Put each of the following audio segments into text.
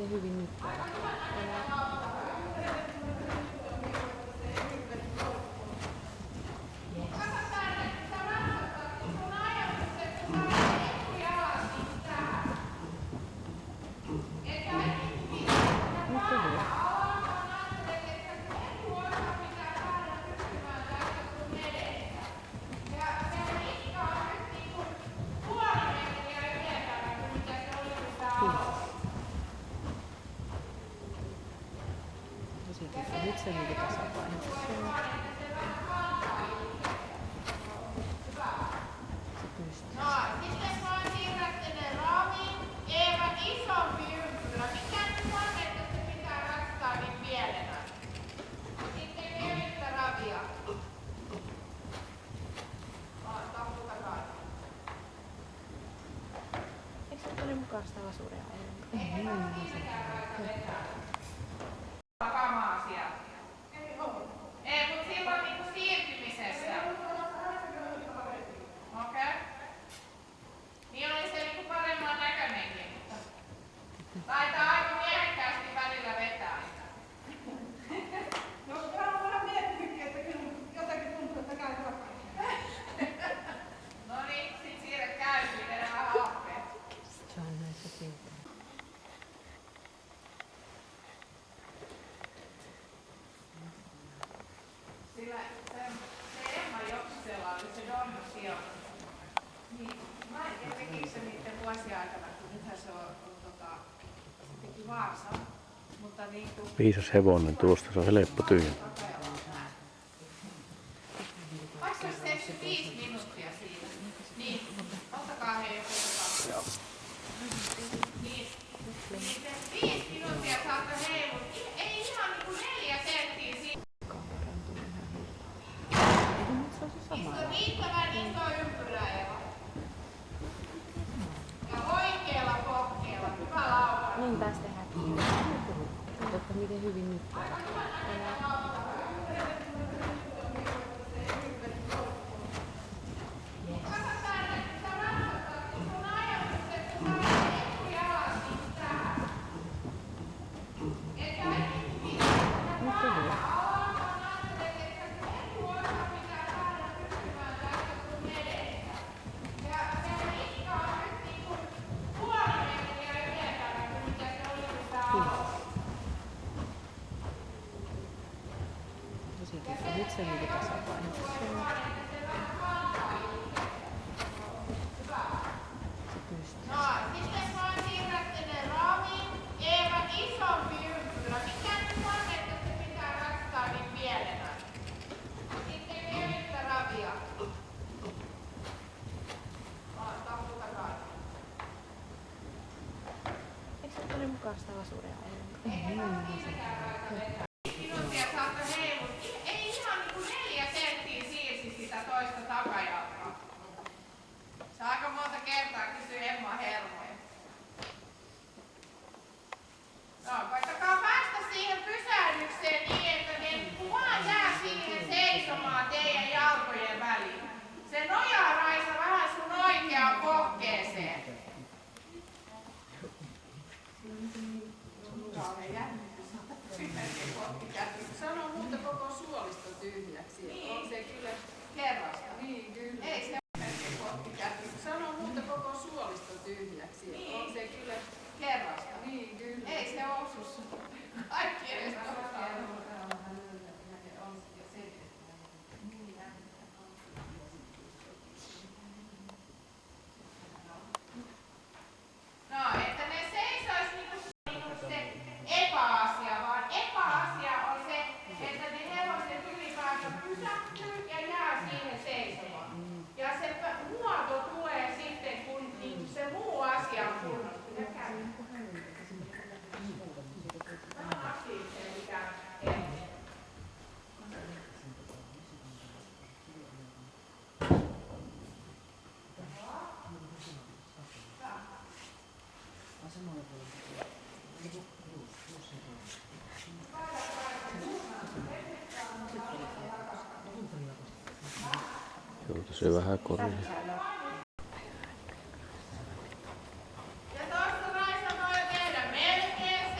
miten hyvin nyt nyt se niin tasapainossa. Se pystyy. No, sitten vaan siirrätte ne raamiin. Eeva, isompi ympyrä. Mikä nyt on, että se pitää rastaa niin pienenä? Sitten vielä yhtä ravia. Taputtakaa. Eikö se ole mukaan sitä lasuria ollenkaan? Eikä tarvitse mitään raita vetää. Kamaa sieltä. Ei, mutta silloin niinku siirtymisessä. Okei. Niin oli se niinku paremman näköinenkin. Taitaa aika miehekkäästi välillä vetää. No, mä olen miettinytkin, että kyllä jotenkin tuntuu, että käy takaisin. No niin, sit siirrä käyntiin, tehdään vähän happea. Se on näissä tiukka. Sillä se Emma Joksela oli se Donna sijoitus. Niin, mä en tiedä tekikö se niiden vuosien aikana, kun nythän se se teki Vaasan. Mutta niin kuin... Viisas hevonen tuosta, se on helppo tyhjä. Vaikka se olisi 75 minuuttia siinä. Niin, ottakaa he joku tapaa. Niin, se 5 minuuttia saatte heilua. Ei ihan niinku 4 senttiä siinä. Iso riittävän iso ympyrä, Eva. Ja oikealla pohkeella. Hyvä lauka. Niin taas tehdään. Totta miten hyvin nyt nyt se niin tasapainossa. Se pystyy. No, sitten vaan siirrätte ne raamiin. Eeva, isompi ympyrä. Mikä nyt on, että se pitää rastaa niin pienenä? Sitten vielä yhtä ravia. Taputtakaa. Eikö se ole mukaan sitä lasuria ollenkaan? Eikä tarvitse mitään raita vetää. 5 minuuttia saatte heilua. Ei ihan niinku 4 senttiä siirsi sitä toista takajalkaa. Se aika monta kertaa kysyy Emma hermoja. No, koittakaa päästä siihen pysähdykseen niin, että ne niinku vaan jää siihen seisomaan teidän jalkojen väliin. Se nojaa Raisa vähän sun oikeaan pohkeeseen. Sano muuta koko suolisto tyhjäksi. Niin. On se kyllä. Kerrasta. Niin, kyllä. Ei se Sano muuta koko suolisto tyhjäksi. Niin. On se kyllä. kerrasta. Niin, kyllä. Ei se osu sun. Kaikki edes tosta. No, että ne seisois niinku se epäasia, vaan epäasia on se, että ne hevoset ylipäätään pysähtyy ja jää siihen seisomaan. Ja se muoto tulee sitten, kun niin se muu asia on kunnossa. Vähän aktiivisen ikään kuin. Joutu se vähän korjaa. Ja tosta Raisa voi tehdä melkein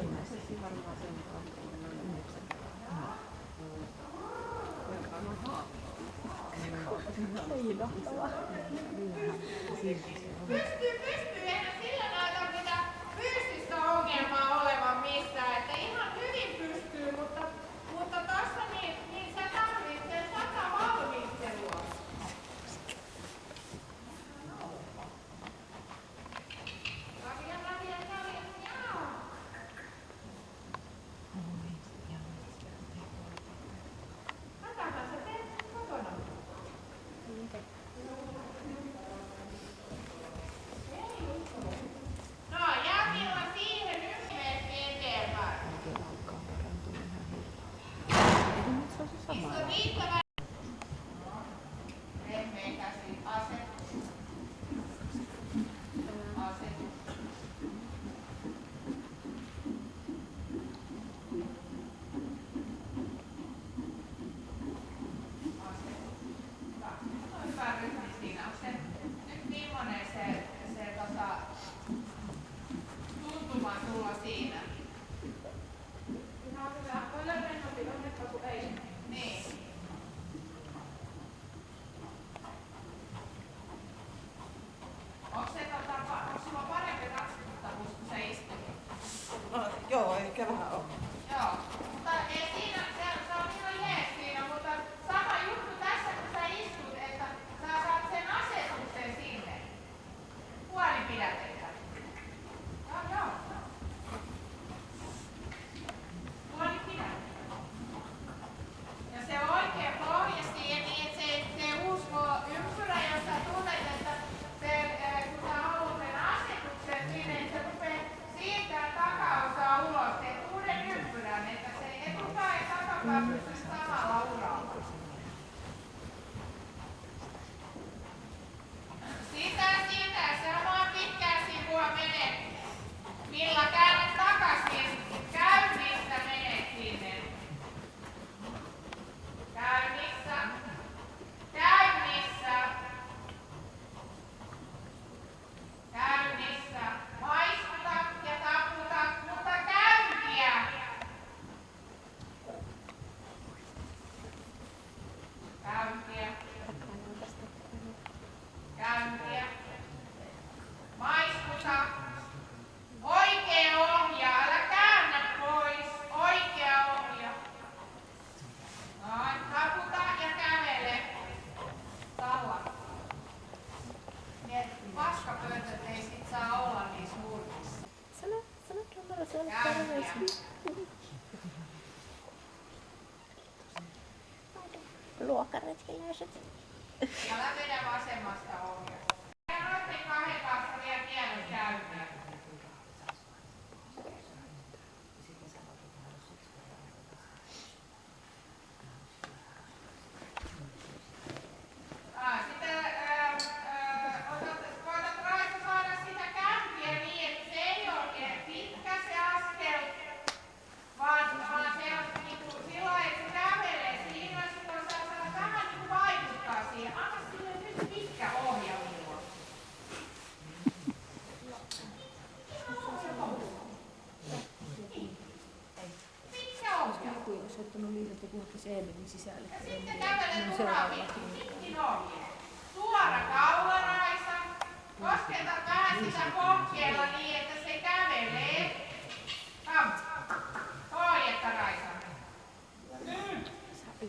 ilmeisesti varmaan sen kautta 9. Hiilohtavaa. Pystyy. Eihän sillä näytä mitään fyysistä ongelmaa olevan missään. Että ihan hyvin pystyy, mutta tossa niin sä tarvitset 100 valmistelua. Tätähän sä teet kotona. No, jätillä siihen lyhyesti eteenpäin. Alkaa parantua ihan hirveän. Se on se sama. Istu riittävän. Pehmeä käsi. Asetus. Asetus. Hyvä rytmi siinä on se. Nyt millainen se tuntuma sulla siinä? Ihan hyvä. Paljon rennompi onnetta kuin ei. Niin. Onko sulla parempi ratsuttavuus, kun sä istut? No, joo, eikä vähän ole. Joo, mutta ei siinä, se on ihan jees siinä, mutta sama juttu tässä kun sä istut, että sä saat sen asetuksen sinne. Puolipidätettä. Joo. Puolipidätettä. Ja se oikein pohjasti, niin että se uusi ympyrä, jos sä tunnet, että kun sä haluat sen asetuksen sinne, että se rupeaa siirtää takaosaa ulos, teet uuden ympyrän, että se etupää ja takapää pysyy samalla uralla. Sitä, samaa pitkää sivua menet. Milla käännät takas, niin käynnissä menet sinne. Käynnissä. Maistuta ja taputa, mutta käyntiä. Maistuta. Oikea ohja, älä käännä pois. Oikea ohja. Noin, taputa ja kävele. Salla. Ne paskapöntöt ei sit saa olla niissä nurkissa. Sano tuolla Käyntiä. Luokkaretkiläiset. Älä vedä vasemmasta ohjasta. Ja noitten kahden kanssa vielä kierros käyntiä. Sitten koetat Raisa saada sitä käyntiä niin, että se ei ole oikein pitkä se askel, vaan se on niinku sillä että se kävelee siinä, silloin saa saada vähän niinku vaikuttaa siihen. Anna sille nyt pitkä ohja minulle. Pitkä ohja. Olisi ottanut niin, että puhuttaisiin Eemelin sisälle. Ja sitten kävelet uravia. Pitkin ohje. Suora kaula, Raisa. Kosketa vähän sitä pohkeella niin, että se kävelee. Ohjetta, Raisa.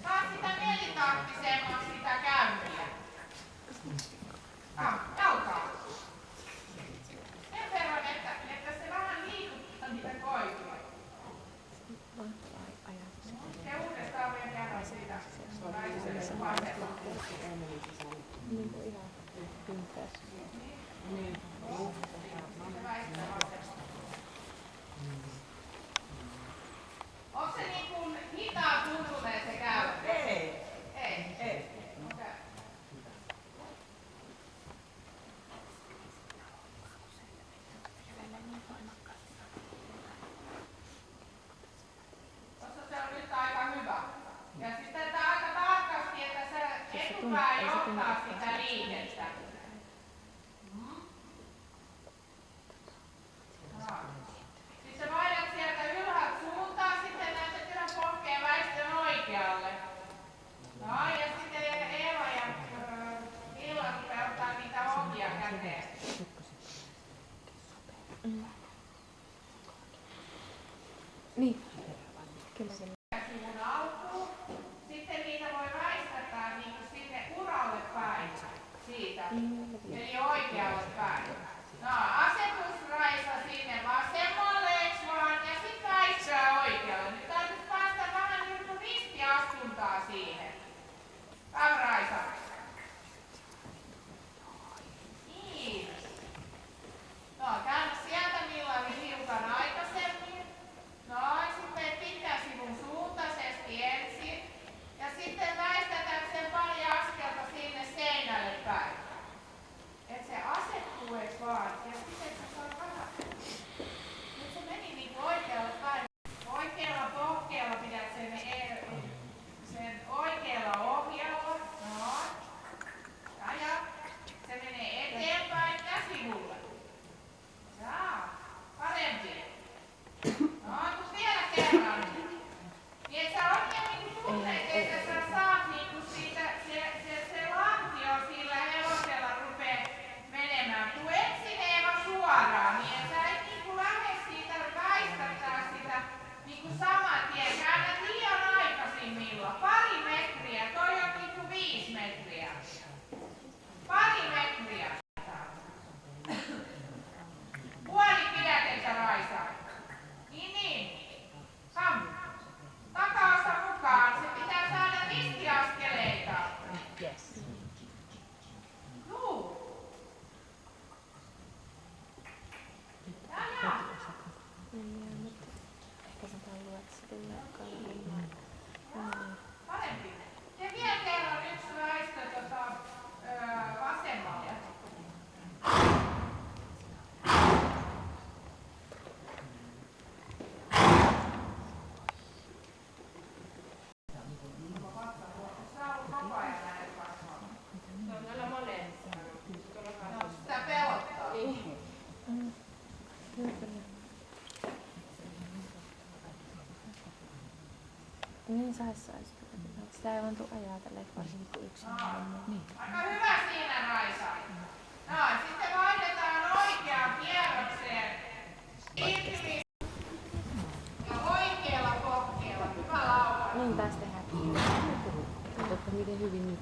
Saa sitä nelitahtisemmaksi sitä käyntiä. Jalkaa. Sen verran, että se vähän liikuttaa niitä koivia. Ja uudestaan vielä kerran siitä. Raiselle vasella. Niin kuin ihan kyntäessä. Onko se niin kuin hitaan tuntuneen se käynti? Ei. Ei. Okei. Tuossa se on nyt aika hyvä. Ja sitten tämä aika tarkasti, että se etupää johtaa sitä liikettä. Siis sä vaihdat sieltä Niin. Kyllä se. sivun alkuun. Sitten niitä voi väistättää niin kuin sinne uralle päin siitä. Eli oikealle päin. No, asetusraisa sinne vasemmalleeksi vaan ja sitten väistää oikealle. Nyt täytyisi päästä vähän niin kuin ristiastuntaa siihen. Raisa. Niin. No, käännä sieltä Millari hiukan aikaisemmin. Noin, sitten menet pitkän sivun suuntaisesti ensin. Ja sitten väistetään sen pari askelta sinne seinälle päin. Et se asettuu ees vaan. Ja sitten se saa vähän. Nyt se meni niinku oikealle päin. Oikealla pohkeella pidät sen oikealla ohjalla. Noin. Ja. Se menee eteenpäin ja sivulle. Jaa, parempi. No, tuu vielä kerran. Niin et sä oikein niinku tunnet, että sä saat niinku siitä, se lantio sillä hevosella rupee menemään. Tuu ensin Eeva suoraan, niin et sä et niinku lähde siitä väistättää sitä niinku saman tien. Käännät liian aikaisimmilla. Pari metriä, toi on niinku 5 metriä. Pari metriä. Puoli pidätettä Raisa. Niin. Sam. Takaosa mukaan. Se pitää saada ristiaskeleita. Yes. Juu. Ja. Ehkä sä haluat sitten Parempi. Ja vielä kerran yksi väistö vasemmalle. Sitä pelottaa. Niin sais. Sitä ei vaan tuu ajatella, että varsinkin kun yksin on. Niin. Aika hyvä siinä Raisa. No, sitten vaihdetaan oikeaan kierrokseen. Irti ja oikealla pohkeella. Hyvä laukaus. Niin taas tehdään. Katsotaan miten hyvin nyt.